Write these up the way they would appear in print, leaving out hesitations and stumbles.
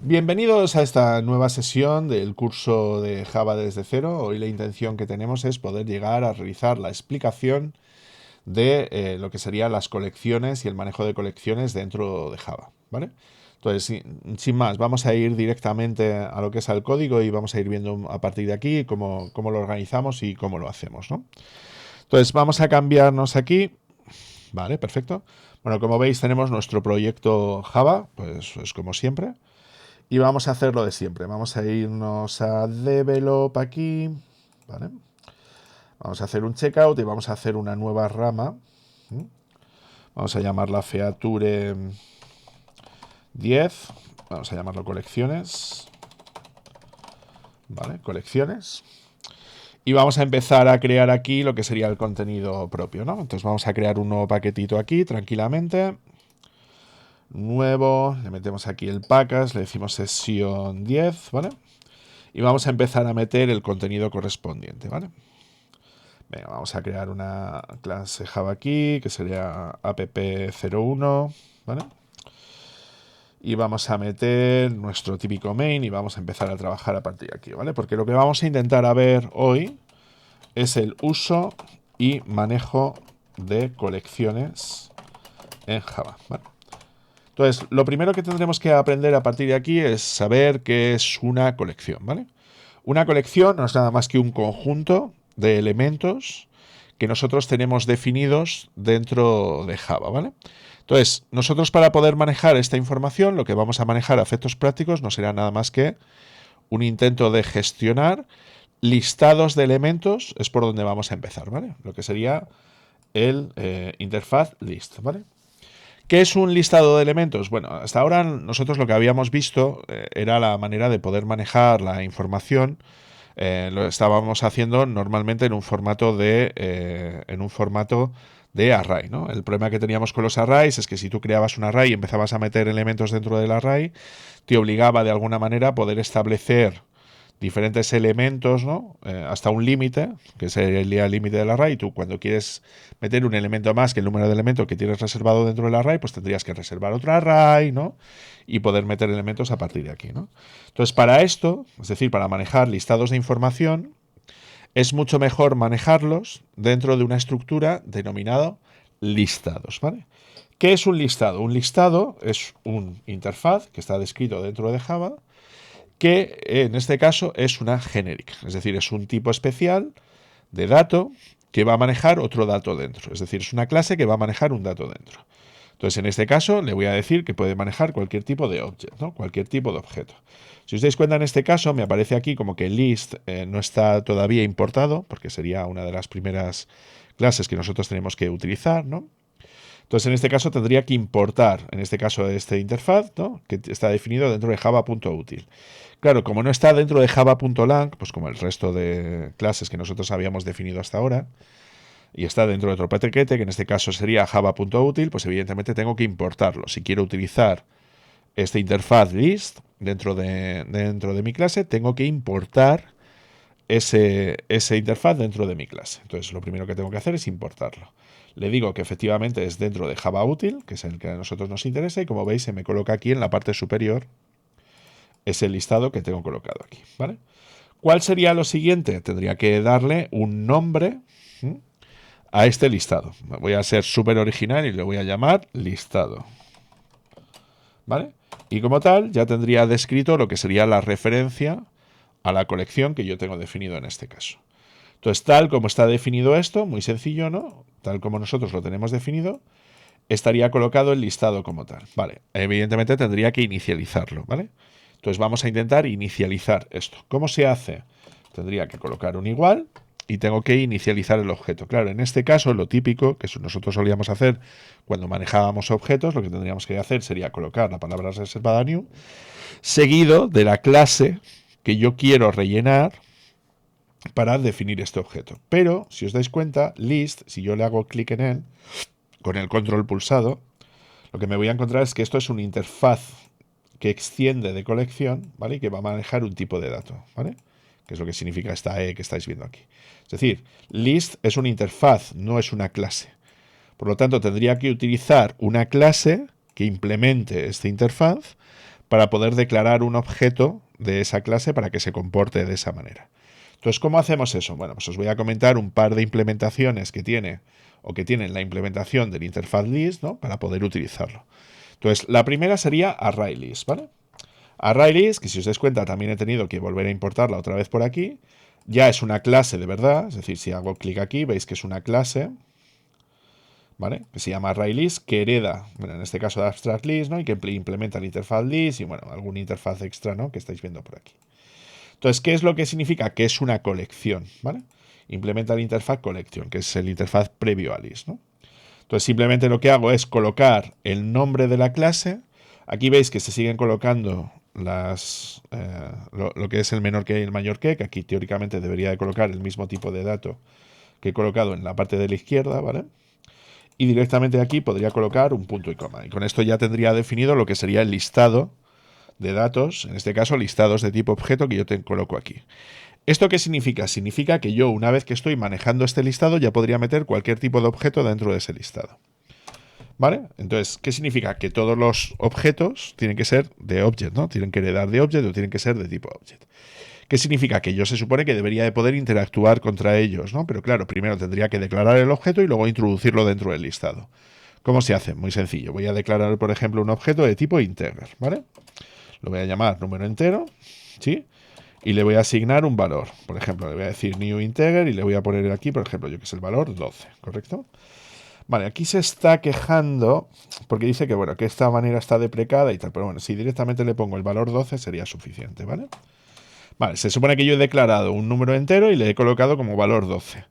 Bienvenidos a esta nueva sesión del curso de Java desde cero. Hoy la intención que tenemos es poder llegar a realizar la explicación de lo que serían las colecciones y el manejo de colecciones dentro de Java, ¿vale? Entonces, sin más, vamos a ir directamente a lo que es el código y vamos a ir viendo a partir de aquí cómo lo organizamos y cómo lo hacemos, ¿no? Entonces, vamos a cambiarnos aquí. Vale, perfecto. Bueno, como veis, tenemos nuestro proyecto Java, pues es como siempre. Y vamos a hacer lo de siempre. Vamos a irnos a Develop aquí. ¿Vale? Vamos a hacer un checkout y vamos a hacer una nueva rama. Vamos a llamarla Feature 10. Vamos a llamarlo colecciones. ¿Vale? Colecciones. Y vamos a empezar a crear aquí lo que sería el contenido propio, ¿no? Entonces vamos a crear un nuevo paquetito aquí tranquilamente. Nuevo, le metemos aquí el package, le decimos sesión 10, ¿vale? Y vamos a empezar a meter el contenido correspondiente, ¿vale? Venga, vamos a crear una clase Java aquí, que sería app01, ¿vale? Y vamos a meter nuestro típico main y vamos a empezar a trabajar a partir de aquí, ¿vale? Porque lo que vamos a intentar a ver hoy es el uso y manejo de colecciones en Java, ¿vale? Entonces, lo primero que tendremos que aprender a partir de aquí es saber qué es una colección, ¿vale? Una colección no es nada más que un conjunto de elementos que nosotros tenemos definidos dentro de Java, ¿vale? Entonces, nosotros para poder manejar esta información, lo que vamos a manejar a efectos prácticos no será nada más que un intento de gestionar listados de elementos, es por donde vamos a empezar, ¿vale? Lo que sería el interfaz list, ¿vale? ¿Qué es un listado de elementos? Bueno, hasta ahora nosotros lo que habíamos visto era la manera de poder manejar la información. Lo estábamos haciendo normalmente en un formato de array, ¿no? El problema que teníamos con los arrays es que si tú creabas un array y empezabas a meter elementos dentro del array, te obligaba de alguna manera a poder establecer diferentes elementos, ¿no? Hasta un límite, que sería el límite del array. Tú cuando quieres meter un elemento más que el número de elementos que tienes reservado dentro del array, pues tendrías que reservar otro array, ¿no? Y poder meter elementos a partir de aquí, ¿no? Entonces, para esto, es decir, para manejar listados de información, es mucho mejor manejarlos dentro de una estructura denominada listados, ¿vale? ¿Qué es un listado? Un listado es un interfaz que está descrito dentro de Java, que en este caso es una generic, es decir, es un tipo especial de dato que va a manejar otro dato dentro, es decir, es una clase que va a manejar un dato dentro. Entonces, en este caso, le voy a decir que puede manejar cualquier tipo de object, ¿no? Cualquier tipo de objeto. Si os dais cuenta, en este caso, me aparece aquí como que list no está todavía importado, porque sería una de las primeras clases que nosotros tenemos que utilizar, ¿no? Entonces, en este caso, tendría que importar, en este caso, este interfaz, ¿no? Que está definido dentro de java.util. Claro, como no está dentro de java.lang, pues como el resto de clases que nosotros habíamos definido hasta ahora, y está dentro de otro paquete, que en este caso sería java.util, pues evidentemente tengo que importarlo. Si quiero utilizar este interfaz list dentro de mi clase, tengo que importar ese interfaz dentro de mi clase. Entonces, lo primero que tengo que hacer es importarlo. Le digo que efectivamente es dentro de Java útil, que es el que a nosotros nos interesa, y como veis se me coloca aquí en la parte superior ese listado que tengo colocado aquí, ¿vale? ¿Cuál sería lo siguiente? Tendría que darle un nombre a este listado. Voy a ser súper original y le voy a llamar listado, ¿vale? Y como tal ya tendría descrito lo que sería la referencia a la colección que yo tengo definido en este caso. Entonces, tal como está definido esto, muy sencillo, ¿no? Tal como nosotros lo tenemos definido, estaría colocado el listado como tal. Vale, evidentemente tendría que inicializarlo, ¿vale? Entonces vamos a intentar inicializar esto. ¿Cómo se hace? Tendría que colocar un igual y tengo que inicializar el objeto. Claro, en este caso lo típico que nosotros solíamos hacer cuando manejábamos objetos, lo que tendríamos que hacer sería colocar la palabra reservada new seguido de la clase que yo quiero rellenar para definir este objeto. Pero, si os dais cuenta, list, si yo le hago clic en él, con el control pulsado, lo que me voy a encontrar es que esto es una interfaz que extiende de colección, ¿vale? Y que va a manejar un tipo de dato, ¿vale? Que es lo que significa esta E que estáis viendo aquí. Es decir, list es una interfaz, no es una clase. Por lo tanto, tendría que utilizar una clase que implemente esta interfaz para poder declarar un objeto de esa clase para que se comporte de esa manera. Entonces, ¿cómo hacemos eso? Bueno, pues os voy a comentar un par de implementaciones que tiene o que tienen la implementación del interfaz list, ¿no? Para poder utilizarlo. Entonces, la primera sería ArrayList, ¿vale? ArrayList, que si os dais cuenta también he tenido que volver a importarla otra vez por aquí, ya es una clase de verdad, es decir, si hago clic aquí veis que es una clase, ¿vale? Que se llama ArrayList, que hereda, bueno, en este caso de AbstractList, ¿no? Y que implementa el interfaz list y, bueno, algún interfaz extra, ¿no? Que estáis viendo por aquí. Entonces, ¿qué es lo que significa? Que es una colección, ¿vale? Implementa el interfaz collection, que es el interfaz previo a list, ¿no? Entonces, simplemente lo que hago es colocar el nombre de la clase. Aquí veis que se siguen colocando lo que es el menor que y el mayor que aquí teóricamente debería de colocar el mismo tipo de dato que he colocado en la parte de la izquierda, ¿vale? Y directamente aquí podría colocar un punto y coma. Y con esto ya tendría definido lo que sería el listado de datos, en este caso listados de tipo objeto que yo te coloco aquí. ¿Esto qué significa? Significa que yo, una vez que estoy manejando este listado, ya podría meter cualquier tipo de objeto dentro de ese listado. ¿Vale? Entonces, ¿qué significa? Que todos los objetos tienen que ser de object, ¿no? Tienen que heredar de object o tienen que ser de tipo object. ¿Qué significa? Que yo se supone que debería de poder interactuar contra ellos, ¿no? Pero claro, primero tendría que declarar el objeto y luego introducirlo dentro del listado. ¿Cómo se hace? Muy sencillo. Voy a declarar, por ejemplo, un objeto de tipo integer, ¿vale? Lo voy a llamar número entero, ¿sí? Y le voy a asignar un valor. Por ejemplo, le voy a decir new integer y le voy a poner aquí, por ejemplo, yo que sé, el valor 12, ¿correcto? Vale, aquí se está quejando porque dice que, bueno, que esta manera está deprecada y tal. Pero bueno, si directamente le pongo el valor 12 sería suficiente, ¿vale? Vale, se supone que yo he declarado un número entero y le he colocado como valor 12.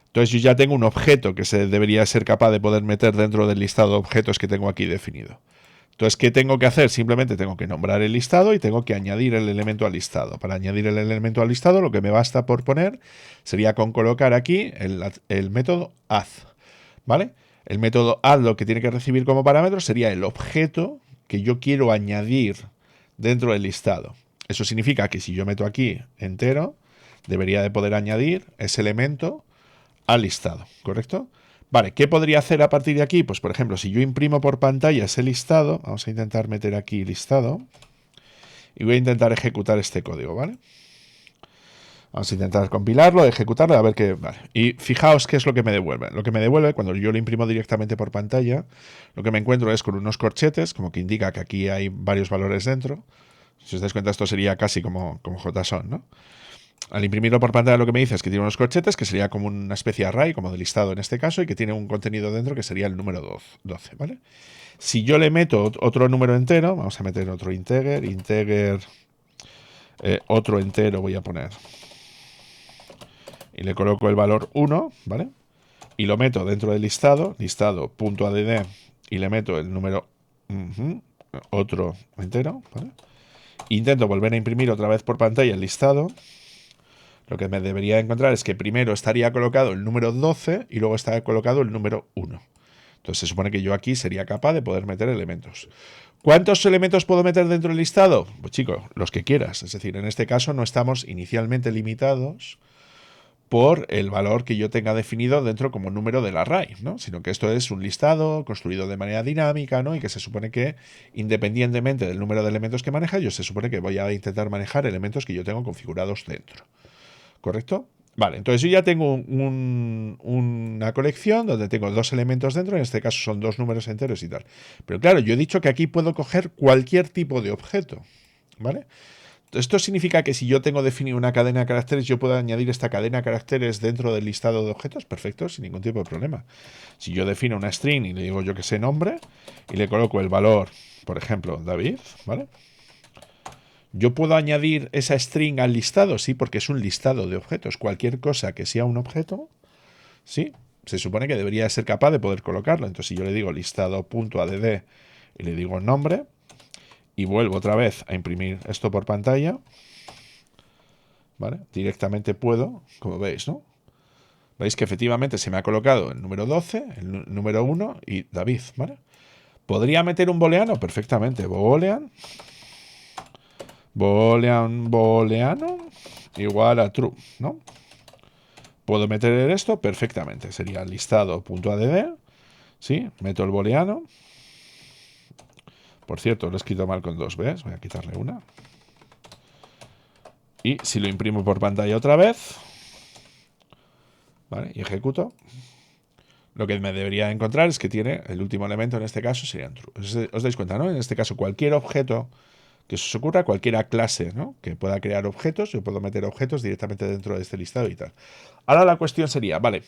Entonces yo ya tengo un objeto que se debería ser capaz de poder meter dentro del listado de objetos que tengo aquí definido. Entonces, ¿qué tengo que hacer? Simplemente tengo que nombrar el listado y tengo que añadir el elemento al listado. Para añadir el elemento al listado, lo que me basta por poner sería con colocar aquí el método add, ¿vale? El método add lo que tiene que recibir como parámetro sería el objeto que yo quiero añadir dentro del listado. Eso significa que si yo meto aquí entero, debería de poder añadir ese elemento al listado, ¿correcto? Vale, ¿qué podría hacer a partir de aquí? Pues, por ejemplo, si yo imprimo por pantalla ese listado, vamos a intentar meter aquí listado y voy a intentar ejecutar este código, ¿vale? Vamos a intentar compilarlo, ejecutarlo, a ver qué... Vale. Y fijaos qué es lo que me devuelve. Lo que me devuelve, cuando yo lo imprimo directamente por pantalla, lo que me encuentro es con unos corchetes, como que indica que aquí hay varios valores dentro. Si os dais cuenta, esto sería casi como JSON, ¿no? Al imprimirlo por pantalla lo que me dice es que tiene unos corchetes, que sería como una especie de array, como de listado en este caso, y que tiene un contenido dentro que sería el número 12, ¿vale? Si yo le meto otro número entero, vamos a meter otro integer, otro entero voy a poner, y le coloco el valor 1, ¿vale? Y lo meto dentro del listado.add, y le meto el número otro entero, ¿vale? Intento volver a imprimir otra vez por pantalla el listado. Lo que me debería encontrar es que primero estaría colocado el número 12 y luego estaría colocado el número 1. Entonces se supone que yo aquí sería capaz de poder meter elementos. ¿Cuántos elementos puedo meter dentro del listado? Pues chicos, los que quieras. Es decir, en este caso no estamos inicialmente limitados por el valor que yo tenga definido dentro como número del array, ¿no? Sino que esto es un listado construido de manera dinámica, ¿no? Y que se supone que, independientemente del número de elementos que maneja, yo se supone que voy a intentar manejar elementos que yo tengo configurados dentro. ¿Correcto? Vale, entonces yo ya tengo una colección donde tengo dos elementos dentro, en este caso son dos números enteros y tal. Pero claro, yo he dicho que aquí puedo coger cualquier tipo de objeto, ¿vale? Esto significa que si yo tengo definido una cadena de caracteres, yo puedo añadir esta cadena de caracteres dentro del listado de objetos, perfecto, sin ningún tipo de problema. Si yo defino una string y le digo yo que sé nombre y le coloco el valor, por ejemplo, David, ¿vale? ¿Yo puedo añadir esa string al listado? Sí, porque es un listado de objetos. Cualquier cosa que sea un objeto, sí, se supone que debería ser capaz de poder colocarlo. Entonces, si yo le digo listado.add y le digo nombre y vuelvo otra vez a imprimir esto por pantalla, ¿vale? Directamente puedo, como veis, ¿no? Veis que efectivamente se me ha colocado el número 12, el número 1 y David, ¿vale? ¿Podría meter un booleano? Perfectamente. Booleano igual a true, ¿no? Puedo meter esto perfectamente. Sería listado.add, ¿sí? Meto el booleano, Por cierto, lo he escrito mal con 2 Bs. Voy a quitarle una. Y si lo imprimo por pantalla otra vez, ¿vale? Y ejecuto, lo que me debería encontrar es que tiene el último elemento, en este caso sería true. ¿Os dais cuenta, no? En este caso, cualquier objeto que se os ocurra, cualquier clase, ¿no?, que pueda crear objetos, yo puedo meter objetos directamente dentro de este listado y tal. Ahora la cuestión sería, vale,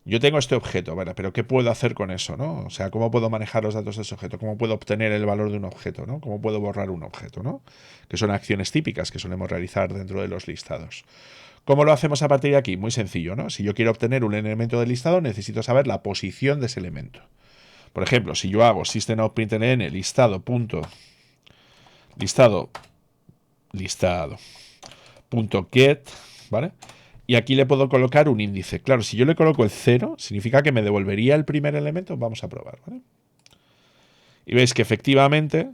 yo tengo este objeto, ¿vale? Pero ¿qué puedo hacer con eso, no? O sea, ¿cómo puedo manejar los datos de ese objeto? ¿Cómo puedo obtener el valor de un objeto, no? ¿Cómo puedo borrar un objeto, no? Que son acciones típicas que solemos realizar dentro de los listados. ¿Cómo lo hacemos a partir de aquí? Muy sencillo, ¿no? Si yo quiero obtener un elemento del listado, necesito saber la posición de ese elemento. Por ejemplo, si yo hago system.out.println listado.get, ¿vale? Y aquí le puedo colocar un índice. Claro, si yo le coloco el 0, significa que me devolvería el primer elemento. Vamos a probar, ¿vale? Y veis que efectivamente,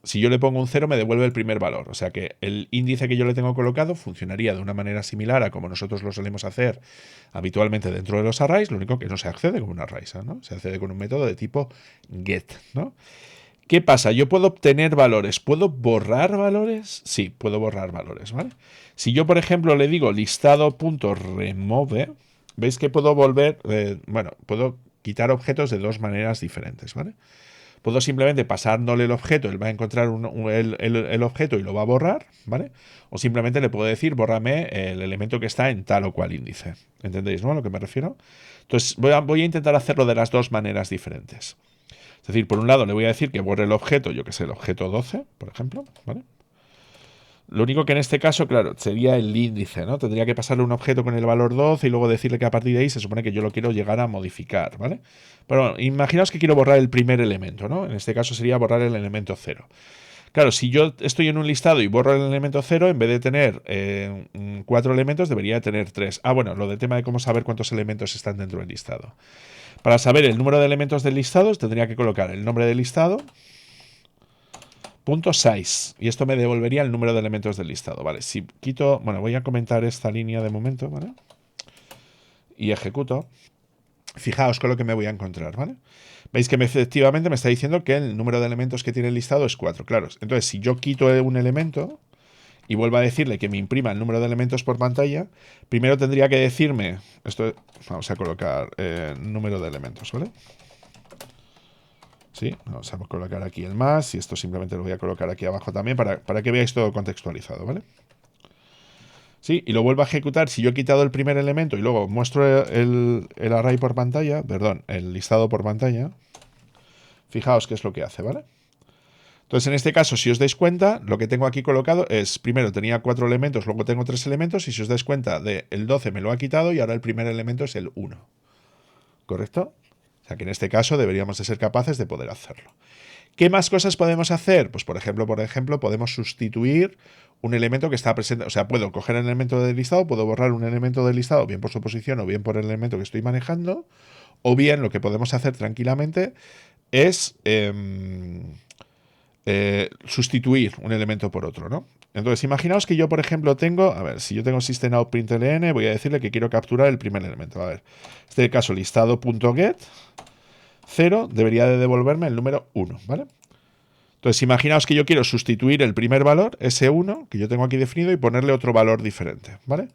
si yo le pongo un 0, me devuelve el primer valor. O sea que el índice que yo le tengo colocado funcionaría de una manera similar a como nosotros lo solemos hacer habitualmente dentro de los arrays, lo único que no se accede con un array, ¿no? Se accede con un método de tipo get, ¿no? ¿Qué pasa? Yo puedo obtener valores. ¿Puedo borrar valores? Sí, puedo borrar valores, ¿vale? Si yo, por ejemplo, le digo listado.remove, veis que puedo volver, puedo quitar objetos de dos maneras diferentes, ¿vale? Puedo simplemente pasándole el objeto, él va a encontrar el objeto y lo va a borrar, ¿vale? O simplemente le puedo decir, bórrame el elemento que está en tal o cual índice. ¿Entendéis, no? A lo que me refiero. Entonces, voy a intentar hacerlo de las dos maneras diferentes. Es decir, por un lado le voy a decir que borre el objeto, yo que sé, el objeto 12, por ejemplo, ¿vale? Lo único que en este caso, claro, sería el índice, ¿no? Tendría que pasarle un objeto con el valor 12 y luego decirle que a partir de ahí se supone que yo lo quiero llegar a modificar, ¿vale? Pero bueno, imaginaos que quiero borrar el primer elemento, ¿no? En este caso sería borrar el elemento 0. Claro, si yo estoy en un listado y borro el elemento 0, en vez de tener 4 elementos, debería tener 3. Ah, bueno, lo del tema de cómo saber cuántos elementos están dentro del listado. Para saber el número de elementos del listado, tendría que colocar el nombre del listado, punto size, y esto me devolvería el número de elementos del listado, ¿vale? Si quito, bueno, voy a comentar esta línea de momento, ¿vale? Y ejecuto. Fijaos con lo que me voy a encontrar, ¿vale? Veis que efectivamente me está diciendo que el número de elementos que tiene el listado es 4, claro. Entonces, si yo quito un elemento y vuelvo a decirle que me imprima el número de elementos por pantalla, primero tendría que decirme, esto, vamos a colocar número de elementos, ¿vale? Sí, vamos a colocar aquí el más y esto simplemente lo voy a colocar aquí abajo también para que veáis todo contextualizado, ¿vale? Sí, y lo vuelvo a ejecutar. Si yo he quitado el primer elemento y luego muestro el array por pantalla, perdón, el listado por pantalla, fijaos qué es lo que hace, ¿vale? Entonces, en este caso, si os dais cuenta, lo que tengo aquí colocado es, primero tenía 4 elementos, luego tengo 3 elementos, y si os dais cuenta, el 12 me lo ha quitado y ahora el primer elemento es el 1. ¿Correcto? O sea que en este caso deberíamos de ser capaces de poder hacerlo. ¿Qué más cosas podemos hacer? Pues por ejemplo, podemos sustituir un elemento que está presente. O sea, puedo coger el elemento del listado, puedo borrar un elemento del listado, bien por su posición o bien por el elemento que estoy manejando. O bien lo que podemos hacer tranquilamente es sustituir un elemento por otro, ¿no? Entonces, imaginaos que yo, por ejemplo, tengo, a ver, si yo tengo system.out.println, voy a decirle que quiero capturar el primer elemento. A ver, en este caso, listado.get 0 debería de devolverme el número 1, ¿vale? Entonces, imaginaos que yo quiero sustituir el primer valor, ese 1, que yo tengo aquí definido, y ponerle otro valor diferente, ¿vale?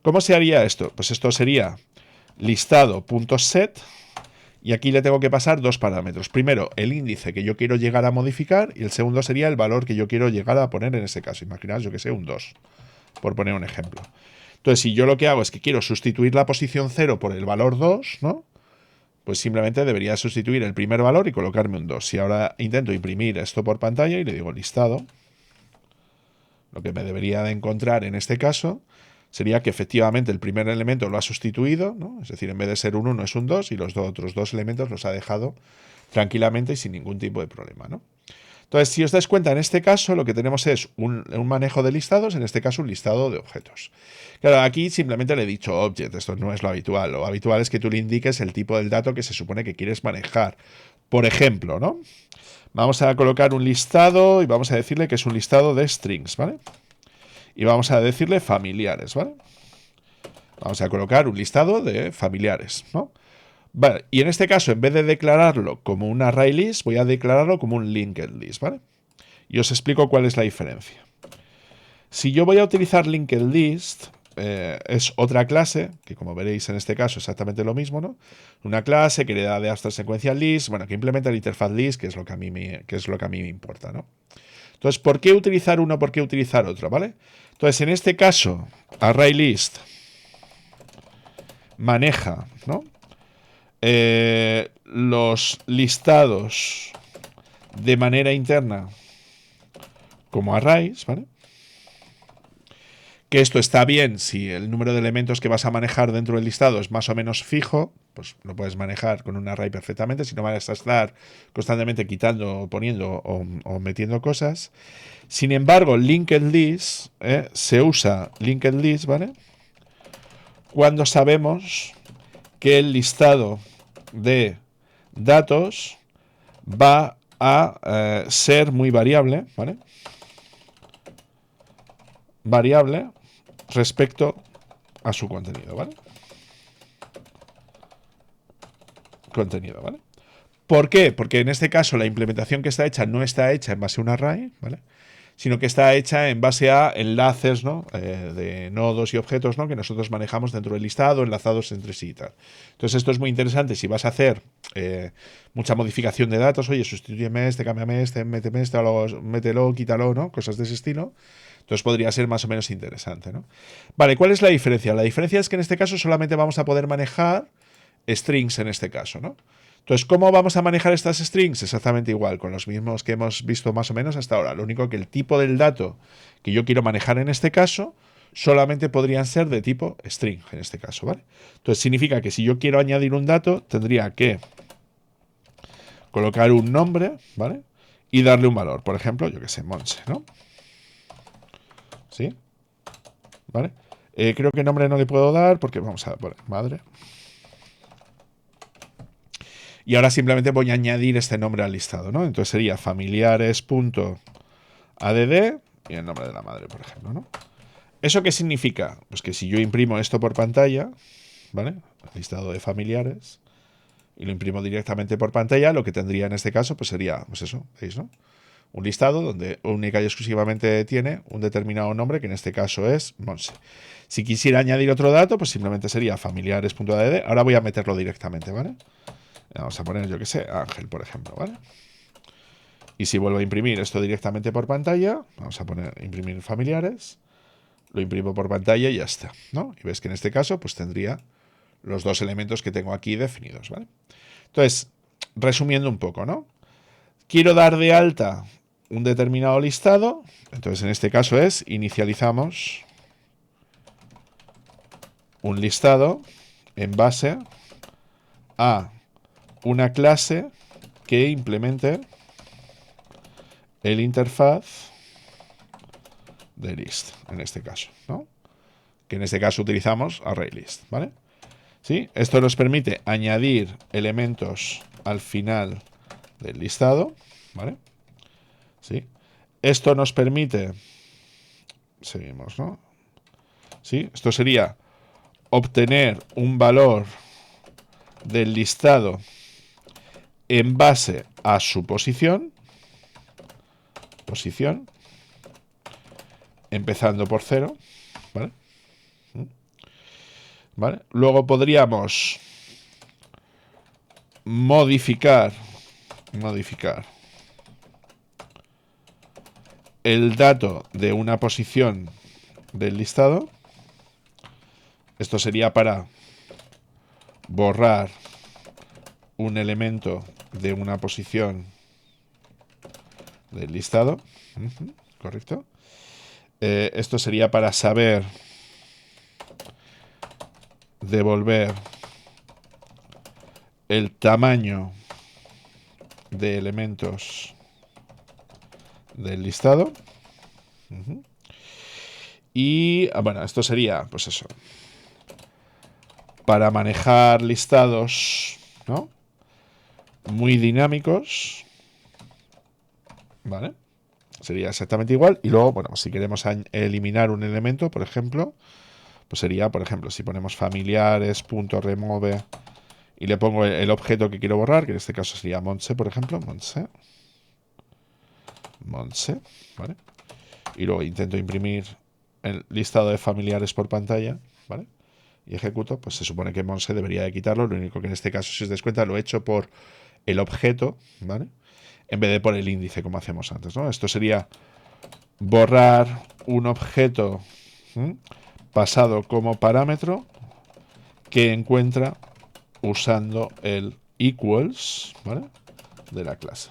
¿Cómo se haría esto? Pues esto sería listado.set, y aquí le tengo que pasar dos parámetros. Primero, el índice que yo quiero llegar a modificar, y el segundo sería el valor que yo quiero llegar a poner en ese caso. Imaginaos, yo que sé, un 2, por poner un ejemplo. Entonces, si yo lo que hago es que quiero sustituir la posición 0 por el valor 2, ¿no? Pues simplemente debería sustituir el primer valor y colocarme un 2. Si ahora intento imprimir esto por pantalla y le digo listado, lo que me debería de encontrar en este caso sería que efectivamente el primer elemento lo ha sustituido, ¿no? Es decir, en vez de ser un 1 es un 2 y los otros dos elementos los ha dejado tranquilamente y sin ningún tipo de problema, ¿no? Entonces, si os dais cuenta, en este caso lo que tenemos es un manejo de listados, en este caso un listado de objetos. Claro, aquí simplemente le he dicho object, esto no es lo habitual. Lo habitual es que tú le indiques el tipo del dato que se supone que quieres manejar. Por ejemplo, ¿no? Vamos a colocar un listado y vamos a decirle que es un listado de strings, ¿vale? Y vamos a decirle familiares, ¿vale? Vamos a colocar un listado de familiares, ¿no? Vale, y en este caso, en vez de declararlo como un array list, voy a declararlo como un linked list, ¿vale? Y os explico cuál es la diferencia. Si yo voy a utilizar linked list, es otra clase, que como veréis en este caso exactamente lo mismo, ¿no? Una clase que le da de hasta sequential list, bueno, que implementa el interfaz list, que es lo que a mí me importa, ¿no? Entonces, ¿por qué utilizar uno? ¿Por qué utilizar otro? ¿Vale? Entonces, en este caso, ArrayList maneja, ¿no? Los listados de manera interna como arrays, ¿vale? Que esto está bien si el número de elementos que vas a manejar dentro del listado es más o menos fijo, pues lo puedes manejar con un array perfectamente, si no vas a estar constantemente quitando, poniendo o metiendo cosas. Sin embargo, linked list, se usa linked list, ¿vale? Cuando sabemos que el listado de datos va a ser muy variable, ¿vale? Variable respecto a su contenido, ¿vale? Contenido, ¿vale? ¿Por qué? Porque en este caso la implementación que está hecha no está hecha en base a un array, ¿vale? Sino que está hecha en base a enlaces, ¿no? De nodos y objetos, ¿no? Que nosotros manejamos dentro del listado, enlazados entre sí y tal. Entonces esto es muy interesante si vas a hacer mucha modificación de datos, oye, sustitúyeme este, cámbiame este, méteme este, mételo, quítalo, ¿no? Cosas de ese estilo. Entonces podría ser más o menos interesante, ¿no? Vale, ¿cuál es la diferencia? La diferencia es que en este caso solamente vamos a poder manejar strings en este caso, ¿no? Entonces, ¿cómo vamos a manejar estas strings? Exactamente igual, con los mismos que hemos visto más o menos hasta ahora. Lo único que el tipo del dato que yo quiero manejar en este caso solamente podrían ser de tipo string, en este caso, ¿vale? Entonces, significa que si yo quiero añadir un dato, tendría que colocar un nombre, ¿vale? Y darle un valor. Por ejemplo, yo que sé, Monse, ¿no? ¿Sí? ¿Vale? Creo que nombre no le puedo dar porque vamos a poner madre. Y ahora simplemente voy a añadir este nombre al listado, ¿no? Entonces sería familiares.add y el nombre de la madre, por ejemplo, ¿no? ¿Eso qué significa? Pues que si yo imprimo esto por pantalla, ¿vale? El listado de familiares, y lo imprimo directamente por pantalla, lo que tendría en este caso, pues sería, pues eso, ¿veis, no? Un listado donde única y exclusivamente tiene un determinado nombre, que en este caso es Monse. Si quisiera añadir otro dato, pues simplemente sería familiares.add. Ahora voy a meterlo directamente, ¿vale? Vamos a poner, yo que sé, Ángel, por ejemplo, ¿vale? Y si vuelvo a imprimir esto directamente por pantalla, vamos a poner imprimir familiares, lo imprimo por pantalla y ya está, ¿no? Y ves que en este caso, pues tendría los dos elementos que tengo aquí definidos, ¿vale? Entonces, resumiendo un poco, ¿no? Quiero dar de alta un determinado listado, entonces en este caso es inicializamos un listado en base a una clase que implemente el interfaz de list, en este caso, ¿no? Que en este caso utilizamos ArrayList, ¿vale? ¿Sí? Esto nos permite añadir elementos al final del listado, ¿vale? ¿Sí? Esto nos permite, seguimos, ¿no? ¿Sí? Esto sería obtener un valor del listado en base a su posición, empezando por 0, ¿vale? ¿Vale? Luego podríamos modificar el dato de una posición del listado. Esto sería para borrar un elemento de una posición del listado. Correcto. Esto sería para saber devolver el tamaño de elementos del listado. Y bueno, esto sería, pues eso, para manejar listados, ¿no? Muy dinámicos, ¿vale? Sería exactamente igual. Y luego, bueno, si queremos eliminar un elemento, por ejemplo, pues sería, por ejemplo, si ponemos familiares.remove y le pongo el objeto que quiero borrar, que en este caso sería Montse, por ejemplo. Montse, ¿vale? Y luego intento imprimir el listado de familiares por pantalla, ¿vale? Y ejecuto, pues se supone que Monse debería de quitarlo. Lo único que en este caso, si os dais cuenta, lo he hecho por el objeto, ¿vale? En vez de por el índice, como hacemos antes, ¿no? Esto sería borrar un objeto pasado como parámetro que encuentra usando el equals, ¿vale? De la clase.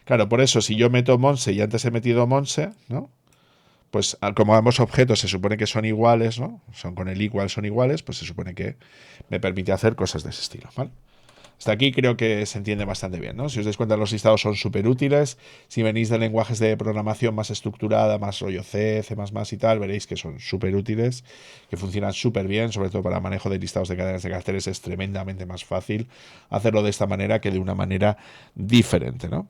Claro, por eso, si yo meto Monse y antes he metido Monse, ¿no? Pues como ambos objetos se supone que son iguales, ¿no? Son con el equal, son iguales, pues se supone que me permite hacer cosas de ese estilo, ¿vale? Hasta aquí creo que se entiende bastante bien, ¿no? Si os dais cuenta, los listados son súper útiles. Si venís de lenguajes de programación más estructurada, más rollo C, C++ y tal, veréis que son súper útiles, que funcionan súper bien, sobre todo para el manejo de listados de cadenas de caracteres es tremendamente más fácil hacerlo de esta manera que de una manera diferente, ¿no?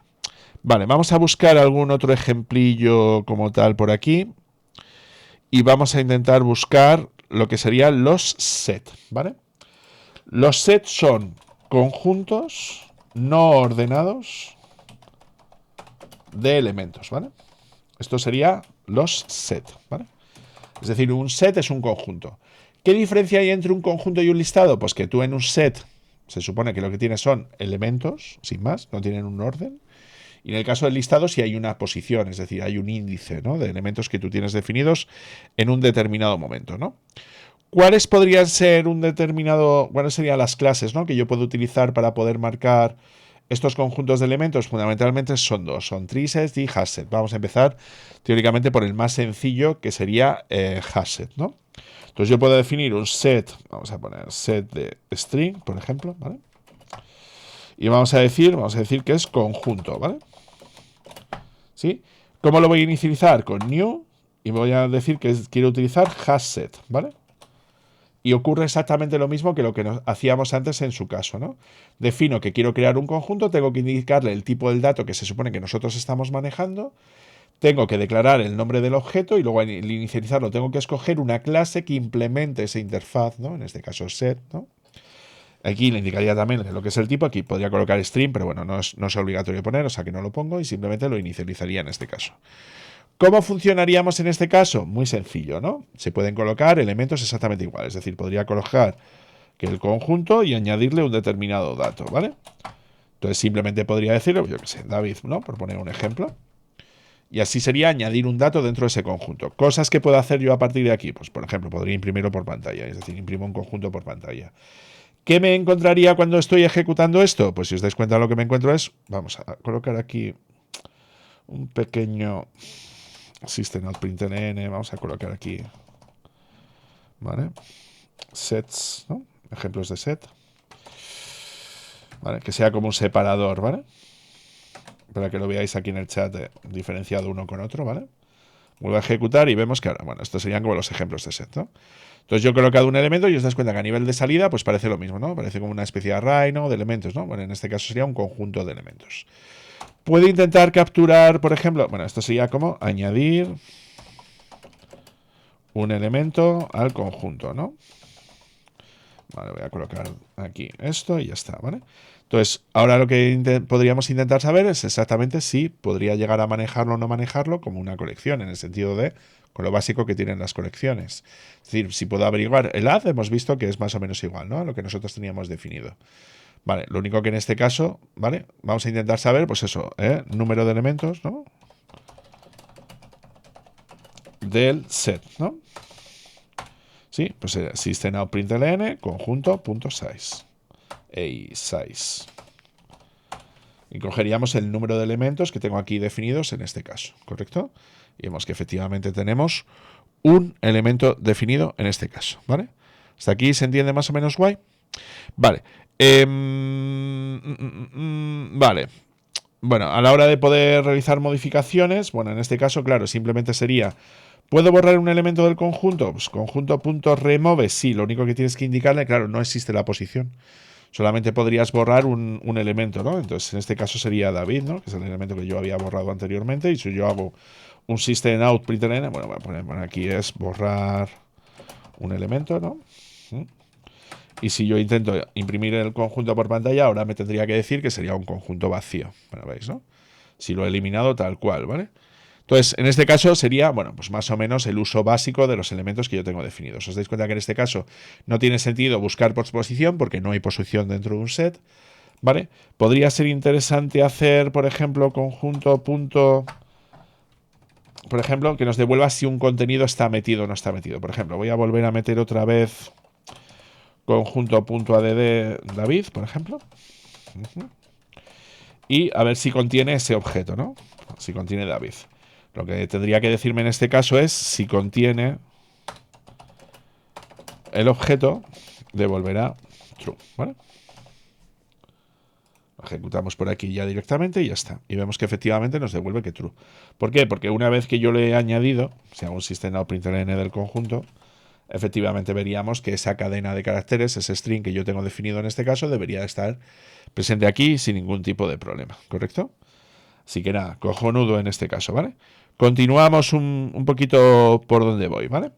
Vale, vamos a buscar algún otro ejemplillo como tal por aquí y vamos a intentar buscar lo que serían los set, ¿vale? Los set son conjuntos no ordenados de elementos, ¿vale? Esto sería los set, ¿vale? Es decir, un set es un conjunto. ¿Qué diferencia hay entre un conjunto y un listado? Pues que tú en un set se supone que lo que tienes son elementos, sin más, no tienen un orden. Y en el caso del listado sí hay una posición, es decir, hay un índice, ¿no? De elementos que tú tienes definidos en un determinado momento, ¿no? ¿Cuáles podrían ser un determinado, cuáles serían las clases, ¿no? Que yo puedo utilizar para poder marcar estos conjuntos de elementos? Fundamentalmente son dos, son treeset y hasset. Vamos a empezar teóricamente por el más sencillo, que sería hasset, ¿no? Entonces yo puedo definir un set, vamos a poner set de string, por ejemplo, ¿vale? Y vamos a decir que es conjunto, ¿vale? ¿Sí? ¿Cómo lo voy a inicializar? Con new y voy a decir que quiero utilizar hasset, ¿vale? Y ocurre exactamente lo mismo que lo que hacíamos antes en su caso, ¿no? Defino que quiero crear un conjunto, tengo que indicarle el tipo del dato que se supone que nosotros estamos manejando, tengo que declarar el nombre del objeto y luego al inicializarlo tengo que escoger una clase que implemente esa interfaz, ¿no? En este caso set, ¿no? Aquí le indicaría también lo que es el tipo, aquí podría colocar string, pero bueno, no es obligatorio poner, o sea que no lo pongo y simplemente lo inicializaría en este caso. ¿Cómo funcionaríamos en este caso? Muy sencillo, ¿no? Se pueden colocar elementos exactamente iguales, es decir, podría colocar que el conjunto y añadirle un determinado dato, ¿vale? Entonces simplemente podría decirle, yo qué sé, David, ¿no? Por poner un ejemplo. Y así sería añadir un dato dentro de ese conjunto. Cosas que puedo hacer yo a partir de aquí, pues por ejemplo, podría imprimirlo por pantalla, es decir, imprimo un conjunto por pantalla. ¿Qué me encontraría cuando estoy ejecutando esto? Pues si os dais cuenta lo que me encuentro es, vamos a colocar aquí un pequeño system.out.println, vamos a colocar aquí, ¿vale? Sets, ¿no? Ejemplos de set, ¿vale? Que sea como un separador, ¿vale? Para que lo veáis aquí en el chat diferenciado uno con otro, ¿vale? Vuelvo a ejecutar y vemos que ahora, bueno, estos serían como los ejemplos de set, ¿no? Entonces yo he colocado un elemento y os das cuenta que a nivel de salida pues parece lo mismo, ¿no? Parece como una especie de array, ¿no? De elementos, ¿no? Bueno, en este caso sería un conjunto de elementos. Puedo intentar capturar, por ejemplo, bueno, esto sería como añadir un elemento al conjunto, ¿no? Vale, voy a colocar aquí esto y ya está, ¿vale? Entonces, ahora lo que podríamos intentar saber es exactamente si podría llegar a manejarlo o no manejarlo como una colección, en el sentido de con lo básico que tienen las colecciones. Es decir, si puedo averiguar el add, hemos visto que es más o menos igual, ¿no? A lo que nosotros teníamos definido. Vale, lo único que en este caso, ¿vale? Vamos a intentar saber, pues eso, número de elementos, ¿no? Del set, ¿no? Sí, pues system.out.println conjunto.size. Size. Y cogeríamos el número de elementos que tengo aquí definidos en este caso, ¿correcto? Y vemos que efectivamente tenemos un elemento definido en este caso, ¿vale? ¿Hasta aquí se entiende más o menos guay? Vale. Vale. Bueno, a la hora de poder realizar modificaciones, bueno, en este caso, claro, simplemente sería, ¿puedo borrar un elemento del conjunto? Pues conjunto.remove, sí, lo único que tienes que indicarle, claro, no existe la posición. Solamente podrías borrar un elemento, ¿no? Entonces, en este caso sería David, ¿no? Que es el elemento que yo había borrado anteriormente. Y si yo hago un system.out.println, bueno, voy a poner aquí es borrar un elemento, ¿no? Y si yo intento imprimir el conjunto por pantalla, ahora me tendría que decir que sería un conjunto vacío. Bueno, ¿veis, no? Si lo he eliminado tal cual, ¿vale? Entonces, en este caso sería, bueno, pues más o menos el uso básico de los elementos que yo tengo definidos. Os dais cuenta que en este caso no tiene sentido buscar por posición porque no hay posición dentro de un set, ¿vale? Podría ser interesante hacer, por ejemplo, conjunto punto, por ejemplo, que nos devuelva si un contenido está metido o no está metido. Por ejemplo, voy a volver a meter otra vez conjunto punto add David, por ejemplo. Y a ver si contiene ese objeto, ¿no? Si contiene David. Lo que tendría que decirme en este caso es si contiene el objeto, devolverá true, ¿vale? Lo ejecutamos por aquí ya directamente y ya está. Y vemos que efectivamente nos devuelve que true. ¿Por qué? Porque una vez que yo le he añadido, si hago un system.out.println del conjunto, efectivamente veríamos que esa cadena de caracteres, ese string que yo tengo definido en este caso, debería estar presente aquí sin ningún tipo de problema, ¿correcto? Así que nada, cojonudo en este caso, ¿vale? Continuamos un poquito por donde voy, ¿vale?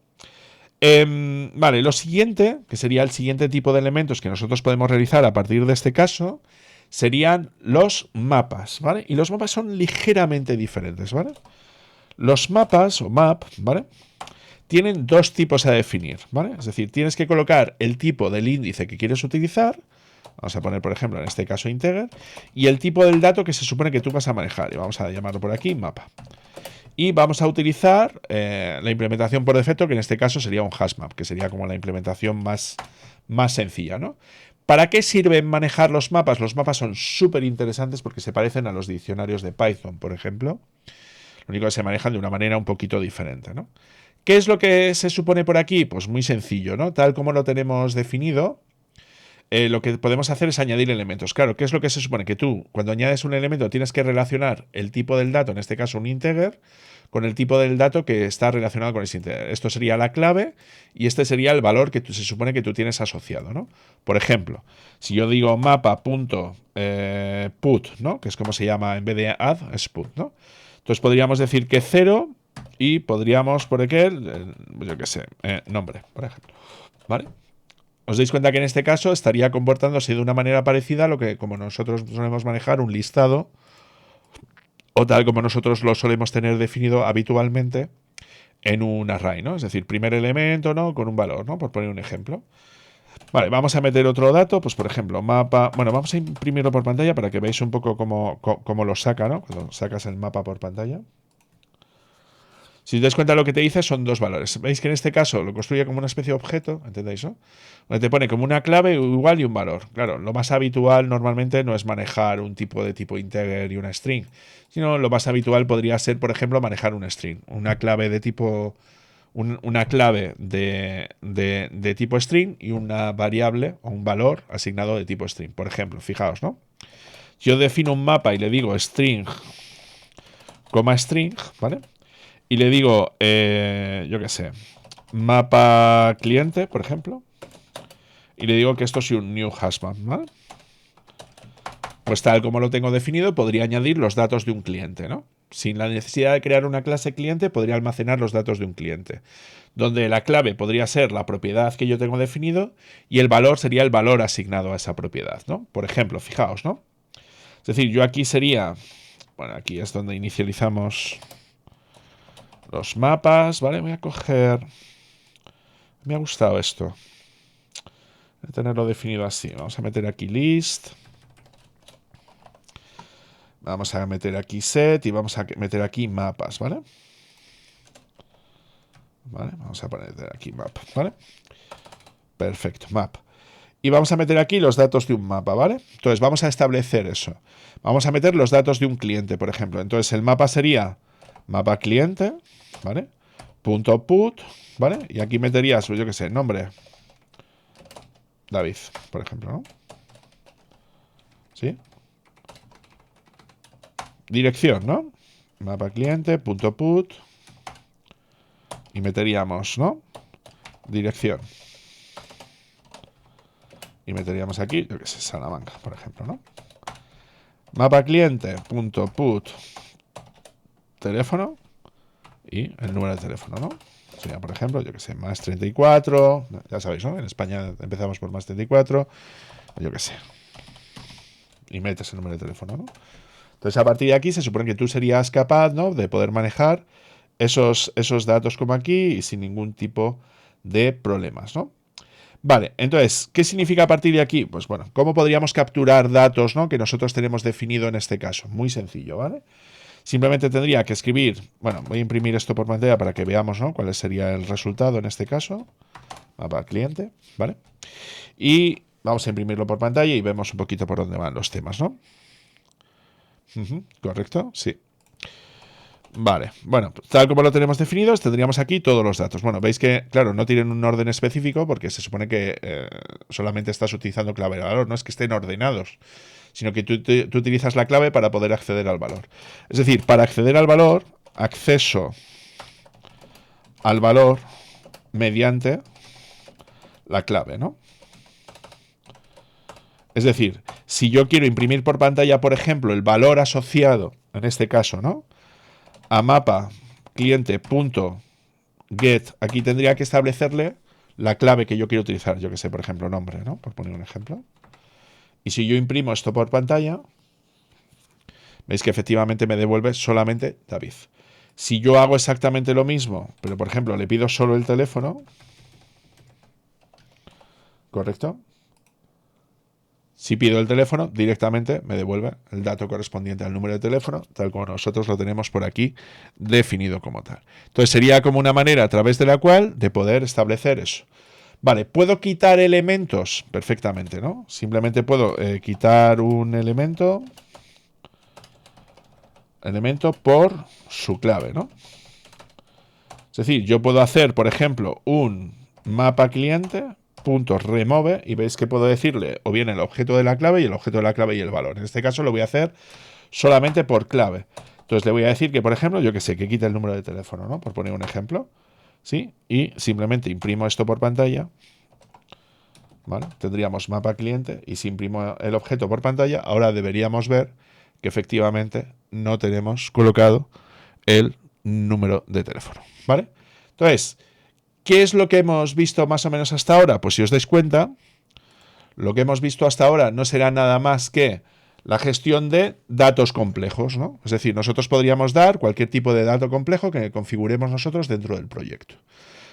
Vale, lo siguiente, que sería el siguiente tipo de elementos que nosotros podemos realizar a partir de este caso, serían los mapas, ¿vale? Y los mapas son ligeramente diferentes, ¿vale? Los mapas, o map, ¿vale? Tienen dos tipos a definir, ¿vale? Es decir, tienes que colocar el tipo del índice que quieres utilizar, vamos a poner, por ejemplo, en este caso integer, y el tipo del dato que se supone que tú vas a manejar, y vamos a llamarlo por aquí mapa. Y vamos a utilizar la implementación por defecto, que en este caso sería un hashmap, que sería como la implementación más sencilla, ¿no? ¿Para qué sirven manejar los mapas? Los mapas son súper interesantes porque se parecen a los diccionarios de Python, por ejemplo. Lo único que se manejan de una manera un poquito diferente, ¿no? ¿Qué es lo que se supone por aquí? Pues muy sencillo, ¿no? Tal como lo tenemos definido, lo que podemos hacer es añadir elementos. Claro, ¿qué es lo que se supone? Que tú, cuando añades un elemento, tienes que relacionar el tipo del dato, en este caso un integer, con el tipo del dato que está relacionado con ese integer. Esto sería la clave y este sería el valor que se supone que tú tienes asociado, ¿no? Por ejemplo, si yo digo mapa.put, ¿no? Que es como se llama en vez de add, es put, ¿no? Entonces podríamos decir que 0 y podríamos, por aquí, yo qué sé, nombre, por ejemplo, ¿vale? Os dais cuenta que en este caso estaría comportándose de una manera parecida a lo que como nosotros solemos manejar un listado o tal como nosotros lo solemos tener definido habitualmente en un array, ¿no? Es decir, primer elemento, ¿no? Con un valor, ¿no? Por poner un ejemplo. Vale, vamos a meter otro dato, pues por ejemplo, mapa. Bueno, vamos a imprimirlo por pantalla para que veáis un poco cómo lo saca, ¿no? Cuando sacas el mapa por pantalla. Si te das cuenta, lo que te dice son dos valores. Veis que en este caso lo construye como una especie de objeto, ¿entendéis, no? Donde te pone como una clave igual y un valor. Claro, lo más habitual normalmente no es manejar un tipo de tipo integer y una string, sino lo más habitual podría ser, por ejemplo, manejar una string, una clave de tipo una clave de tipo string y una variable o un valor asignado de tipo string. Por ejemplo, fijaos, ¿no? Yo defino un mapa y le digo string, string, ¿vale? Y le digo, yo qué sé, mapa cliente, por ejemplo. Y le digo que esto es un new hashmap, ¿vale? Pues tal como lo tengo definido, podría añadir los datos de un cliente, ¿no? Sin la necesidad de crear una clase cliente, podría almacenar los datos de un cliente. Donde la clave podría ser la propiedad que yo tengo definido y el valor sería el valor asignado a esa propiedad, ¿no? Por ejemplo, fijaos, ¿no? Es decir, yo aquí sería, bueno, aquí es donde inicializamos los mapas, ¿vale? Voy a coger, me ha gustado esto. Voy a tenerlo definido así. Vamos a meter aquí list. Vamos a meter aquí set y vamos a meter aquí mapas, ¿vale? Vale, vamos a poner aquí map, ¿vale? Perfecto, map. Y vamos a meter aquí los datos de un mapa, ¿vale? Entonces vamos a establecer eso. Vamos a meter los datos de un cliente, por ejemplo. Entonces el mapa sería mapa cliente, ¿vale? Punto put, ¿vale? Y aquí meterías, pues yo qué sé, nombre David, por ejemplo, ¿no? ¿Sí? Dirección, ¿no? Mapa cliente, punto put. Y meteríamos, ¿no? Dirección. Y meteríamos aquí, yo qué sé, Salamanca, por ejemplo, ¿no? Mapa cliente, punto put, teléfono. y el número de teléfono, ¿no? Sería, por ejemplo, yo que sé, más 34, ya sabéis, ¿no? En España empezamos por más 34, yo que sé, y metes el número de teléfono, ¿no? Entonces, a partir de aquí se supone que tú serías capaz, ¿no?, de poder manejar esos datos como aquí y sin ningún tipo de problemas, ¿no? Vale, entonces, ¿qué significa a partir de aquí? Pues bueno, ¿cómo podríamos capturar datos, ¿no?, que nosotros tenemos definido en este caso? Muy sencillo, ¿vale? Simplemente tendría que escribir, bueno, voy a imprimir esto por pantalla para que veamos, ¿no?, cuál sería el resultado en este caso. Mapa cliente, ¿vale? Y vamos a imprimirlo por pantalla y vemos un poquito por dónde van los temas, ¿no? ¿Correcto? Sí. Vale, bueno, tal como lo tenemos definidos, tendríamos aquí todos los datos. Bueno, veis que, claro, no tienen un orden específico porque se supone que solamente estás utilizando clave de valor, no es que estén ordenados, sino que tú utilizas la clave para poder acceder al valor. Es decir, para acceder al valor, acceso al valor mediante la clave, ¿no? Es decir, si yo quiero imprimir por pantalla, por ejemplo, el valor asociado, en este caso, ¿no?, a mapa cliente.get, aquí tendría que establecerle la clave que yo quiero utilizar, yo que sé, por ejemplo, nombre, ¿no?, por poner un ejemplo. Y si yo imprimo esto por pantalla, veis que efectivamente me devuelve solamente David. Si yo hago exactamente lo mismo, pero por ejemplo le pido solo el teléfono, ¿correcto? Si pido el teléfono, directamente me devuelve el dato correspondiente al número de teléfono, tal como nosotros lo tenemos por aquí definido como tal. Entonces sería como una manera a través de la cual de poder establecer eso. Vale, ¿puedo quitar elementos? Perfectamente, ¿no? Simplemente puedo quitar un elemento por su clave, ¿no? Es decir, yo puedo hacer, por ejemplo, un mapa cliente .remove y veis que puedo decirle o bien el objeto de la clave y el objeto de la clave y el valor. En este caso lo voy a hacer solamente por clave. Entonces le voy a decir que, por ejemplo, yo que sé, que quite el número de teléfono, ¿no?, por poner un ejemplo, ¿sí? Y simplemente imprimo esto por pantalla, ¿vale? Tendríamos mapa cliente y si imprimo el objeto por pantalla, ahora deberíamos ver que efectivamente no tenemos colocado el número de teléfono, ¿vale? Entonces, ¿qué es lo que hemos visto más o menos hasta ahora? Pues si os dais cuenta, lo que hemos visto hasta ahora no será nada más que la gestión de datos complejos, ¿no? Es decir, nosotros podríamos dar cualquier tipo de dato complejo que configuremos nosotros dentro del proyecto.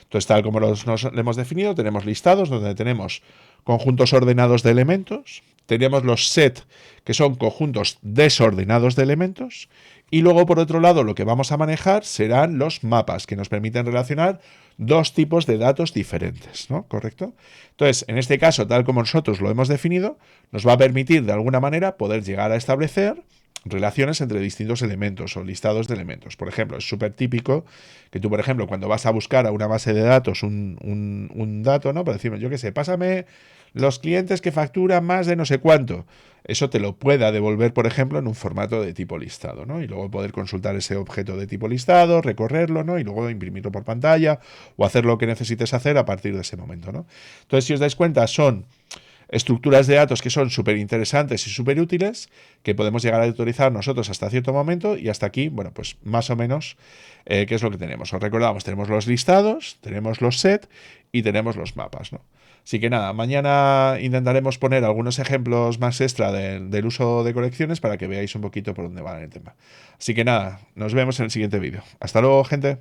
Entonces, tal como lo hemos definido, tenemos listados donde tenemos conjuntos ordenados de elementos, tenemos los set, que son conjuntos desordenados de elementos, y luego, por otro lado, lo que vamos a manejar serán los mapas, que nos permiten relacionar dos tipos de datos diferentes, ¿no? ¿Correcto? Entonces, en este caso, tal como nosotros lo hemos definido, nos va a permitir, de alguna manera, poder llegar a establecer relaciones entre distintos elementos o listados de elementos. Por ejemplo, es súper típico que tú, por ejemplo, cuando vas a buscar a una base de datos un dato, ¿no?, para decirme, yo qué sé, pásame los clientes que facturan más de no sé cuánto. Eso te lo pueda devolver, por ejemplo, en un formato de tipo listado, ¿no? Y luego poder consultar ese objeto de tipo listado, recorrerlo, ¿no?, y luego imprimirlo por pantalla o hacer lo que necesites hacer a partir de ese momento, ¿no? Entonces, si os dais cuenta, son estructuras de datos que son súper interesantes y súper útiles, que podemos llegar a utilizar nosotros hasta cierto momento y hasta aquí, bueno, pues más o menos, ¿qué es lo que tenemos? Os recordamos, tenemos los listados, tenemos los set y tenemos los mapas, ¿no? Así que nada, mañana intentaremos poner algunos ejemplos más extra del uso de colecciones para que veáis un poquito por dónde va el tema. Así que nada, nos vemos en el siguiente vídeo. Hasta luego, gente.